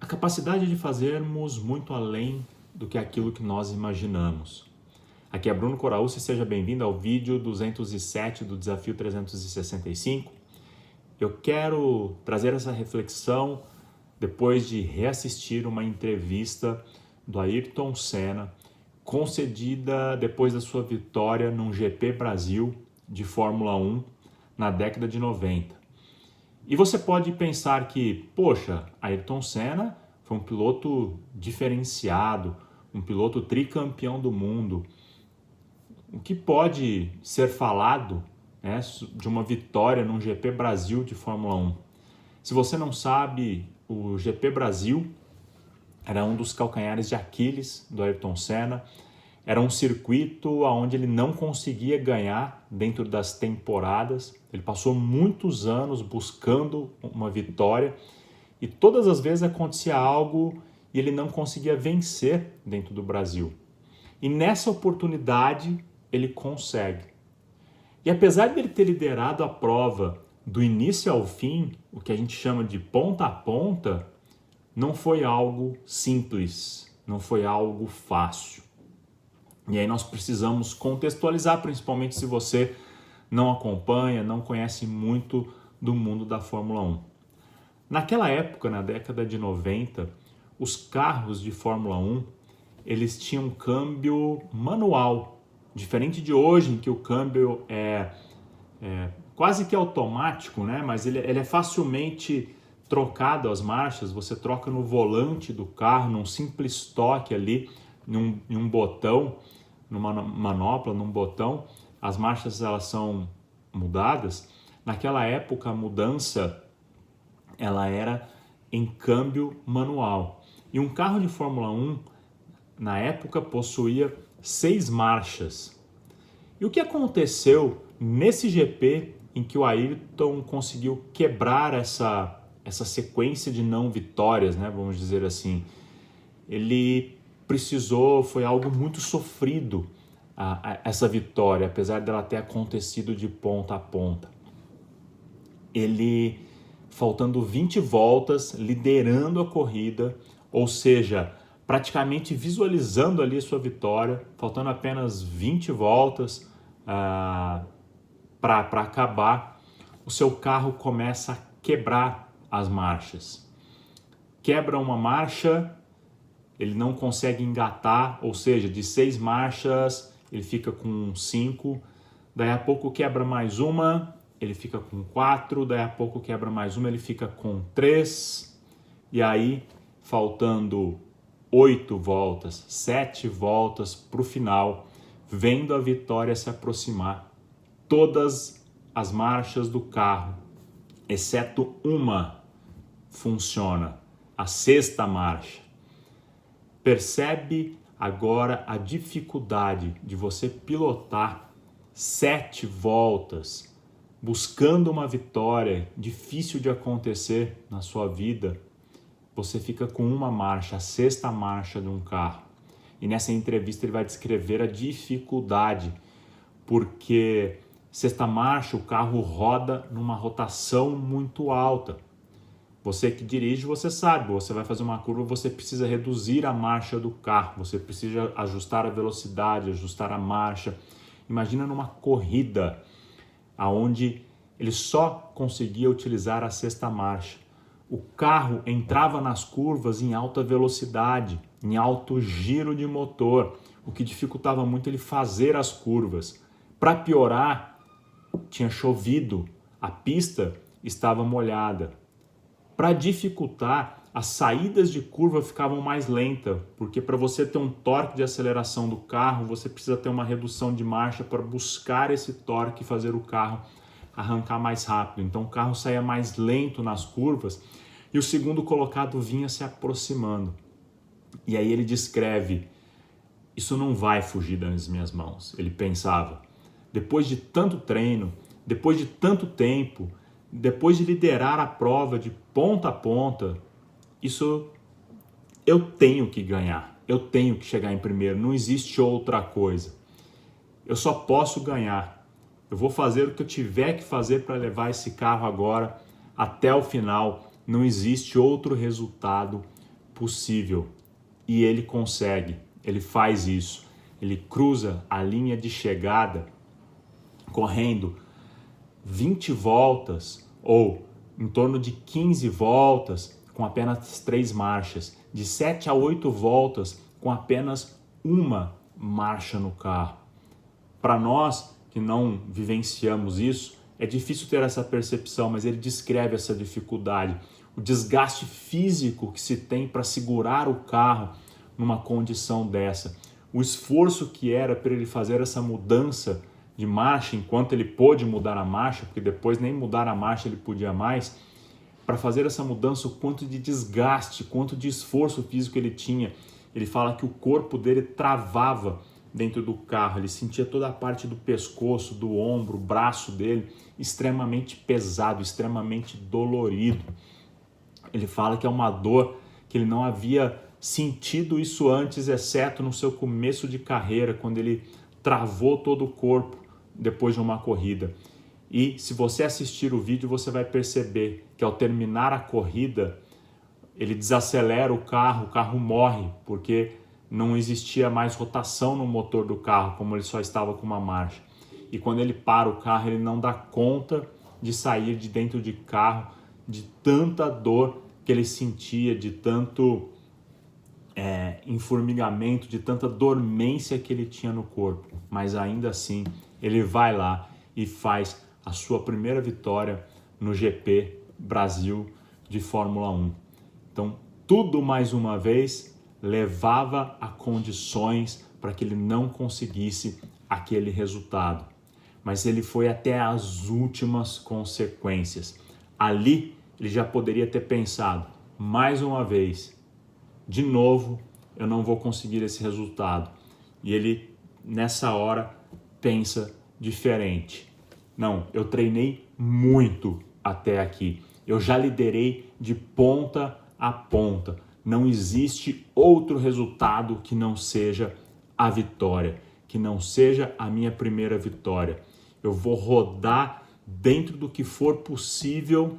capacidade de fazermos muito além do que aquilo que nós imaginamos. Aqui é Bruno Coraúce e seja bem-vindo ao vídeo 207 do Desafio 365. Eu quero trazer essa reflexão depois de reassistir uma entrevista do Ayrton Senna, concedida depois da sua vitória num GP Brasil de Fórmula 1 na década de 90. E você pode pensar que, poxa, Ayrton Senna foi um piloto diferenciado, um piloto tricampeão do mundo. O que pode ser falado, né, de uma vitória num GP Brasil de Fórmula 1? Se você não sabe, o GP Brasil era um dos calcanhares de Aquiles do Ayrton Senna. Era um circuito onde ele não conseguia ganhar dentro das temporadas. Ele passou muitos anos buscando uma vitória e todas as vezes acontecia algo e ele não conseguia vencer dentro do Brasil. E nessa oportunidade ele consegue. E apesar de ele ter liderado a prova do início ao fim, o que a gente chama de ponta a ponta, não foi algo simples, não foi algo fácil. E aí nós precisamos contextualizar, principalmente se você não acompanha, não conhece muito do mundo da Fórmula 1. Naquela época, na década de 90, os carros de Fórmula 1, eles tinham câmbio manual, diferente de hoje, em que o câmbio é quase que automático, né? Mas ele é facilmente trocado as marchas, você troca no volante do carro, num simples toque ali, em um botão, numa manopla, num botão, as marchas elas são mudadas. Naquela época a mudança ela era em câmbio manual. E um carro de Fórmula 1 na época possuía 6 marchas. E o que aconteceu nesse GP em que o Ayrton conseguiu quebrar essa sequência de não vitórias, né, vamos dizer assim? Ele foi algo muito sofrido essa vitória, apesar dela ter acontecido de ponta a ponta. Ele, faltando 20 voltas, liderando a corrida, ou seja, praticamente visualizando ali a sua vitória, faltando apenas 20 voltas para acabar, o seu carro começa a quebrar as marchas. Quebra uma marcha, ele não consegue engatar, ou seja, de 6 marchas ele fica com 5, daí a pouco quebra mais uma, ele fica com 4, daí a pouco quebra mais uma, ele fica com 3, e aí faltando 8 voltas, 7 voltas para o final, vendo a vitória se aproximar, todas as marchas do carro, exceto uma, funciona, a 6ª marcha. Percebe agora a dificuldade de você pilotar 7 voltas, buscando uma vitória difícil de acontecer na sua vida. Você fica com uma marcha, a 6ª marcha de um carro. E nessa entrevista ele vai descrever a dificuldade, porque 6ª marcha o carro roda numa rotação muito alta. Você que dirige, você sabe, você vai fazer uma curva, você precisa reduzir a marcha do carro, você precisa ajustar a velocidade, ajustar a marcha. Imagina numa corrida, onde ele só conseguia utilizar a 6ª marcha. O carro entrava nas curvas em alta velocidade, em alto giro de motor, o que dificultava muito ele fazer as curvas. Para piorar, tinha chovido, a pista estava molhada. Para dificultar, as saídas de curva ficavam mais lentas, porque para você ter um torque de aceleração do carro, você precisa ter uma redução de marcha para buscar esse torque e fazer o carro arrancar mais rápido. Então o carro saía mais lento nas curvas e o segundo colocado vinha se aproximando. E aí ele descreve: isso não vai fugir das minhas mãos. Ele pensava, depois de tanto treino, depois de tanto tempo, depois de liderar a prova de ponta a ponta, isso eu tenho que ganhar, eu tenho que chegar em primeiro, não existe outra coisa. Eu só posso ganhar. Eu vou fazer o que eu tiver que fazer para levar esse carro agora até o final. Não existe outro resultado possível. E ele consegue, ele faz isso. Ele cruza a linha de chegada correndo 20 voltas ou em torno de 15 voltas com apenas 3 marchas, de 7 a 8 voltas com apenas uma marcha no carro. Para nós que não vivenciamos isso, é difícil ter essa percepção, mas ele descreve essa dificuldade, o desgaste físico que se tem para segurar o carro numa condição dessa, o esforço que era para ele fazer essa mudança de marcha, enquanto ele pôde mudar a marcha, porque depois nem mudar a marcha ele podia mais, para fazer essa mudança, o quanto de desgaste, quanto de esforço físico ele tinha. Ele fala que o corpo dele travava dentro do carro, ele sentia toda a parte do pescoço, do ombro, o braço dele extremamente pesado, extremamente dolorido. Ele fala que é uma dor que ele não havia sentido isso antes, exceto no seu começo de carreira, quando ele travou todo o corpo depois de uma corrida. E se você assistir o vídeo, você vai perceber que ao terminar a corrida, ele desacelera o carro morre, porque não existia mais rotação no motor do carro, como ele só estava com uma marcha. E quando ele para o carro, ele não dá conta de sair de dentro de carro, de tanta dor que ele sentia, de tanto enformigamento, de tanta dormência que ele tinha no corpo. Mas ainda assim, ele vai lá e faz a sua primeira vitória no GP Brasil de Fórmula 1. Então, tudo mais uma vez levava a condições para que ele não conseguisse aquele resultado. Mas ele foi até as últimas consequências. Ali, ele já poderia ter pensado, mais uma vez, de novo, eu não vou conseguir esse resultado. E ele, nessa hora, pensa diferente. Não, eu treinei muito até aqui. Eu já liderei de ponta a ponta. Não existe outro resultado que não seja a vitória, que não seja a minha primeira vitória. Eu vou rodar dentro do que for possível,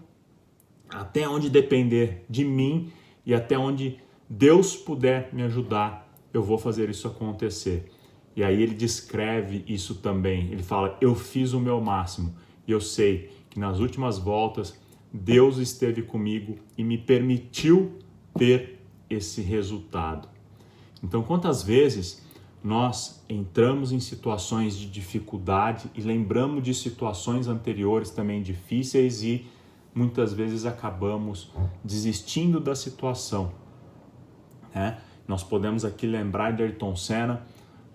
até onde depender de mim e até onde Deus puder me ajudar, eu vou fazer isso acontecer. E aí ele descreve isso também. Ele fala, eu fiz o meu máximo. E eu sei que nas últimas voltas, Deus esteve comigo e me permitiu ter esse resultado. Então, quantas vezes nós entramos em situações de dificuldade e lembramos de situações anteriores também difíceis e muitas vezes acabamos desistindo da situação. Nós podemos aqui lembrar de Ayrton Senna,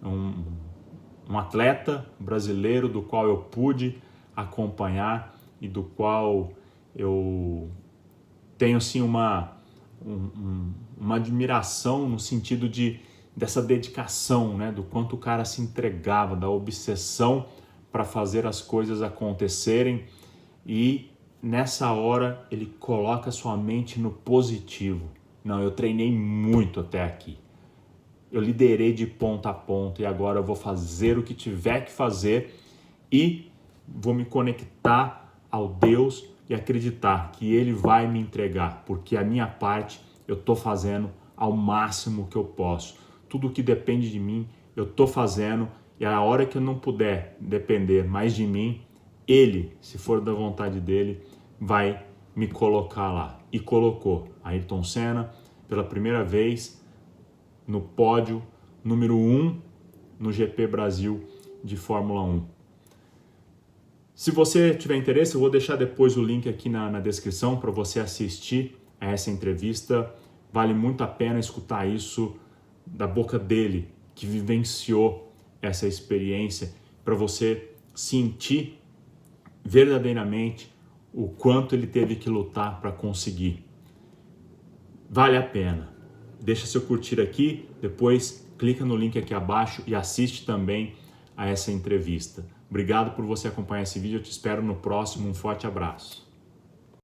um atleta brasileiro do qual eu pude acompanhar e do qual eu tenho assim, uma admiração no sentido dessa dedicação, do quanto o cara se entregava, da obsessão para fazer as coisas acontecerem, e nessa hora ele coloca sua mente no positivo. Não, eu treinei muito até aqui. Eu liderei de ponta a ponta e agora eu vou fazer o que tiver que fazer e vou me conectar ao Deus e acreditar que Ele vai me entregar, porque a minha parte eu estou fazendo ao máximo que eu posso. Tudo que depende de mim eu estou fazendo, e a hora que eu não puder depender mais de mim, Ele, se for da vontade dEle, vai me colocar lá. E colocou Ayrton Senna pela primeira vez no pódio número 1 no GP Brasil de Fórmula 1. Se você tiver interesse, eu vou deixar depois o link aqui na descrição para você assistir a essa entrevista. Vale muito a pena escutar isso da boca dele, que vivenciou essa experiência, para você sentir verdadeiramente o quanto ele teve que lutar para conseguir. Vale a pena. Deixa seu curtir aqui, depois clica no link aqui abaixo e assiste também a essa entrevista. Obrigado por você acompanhar esse vídeo, eu te espero no próximo, um forte abraço.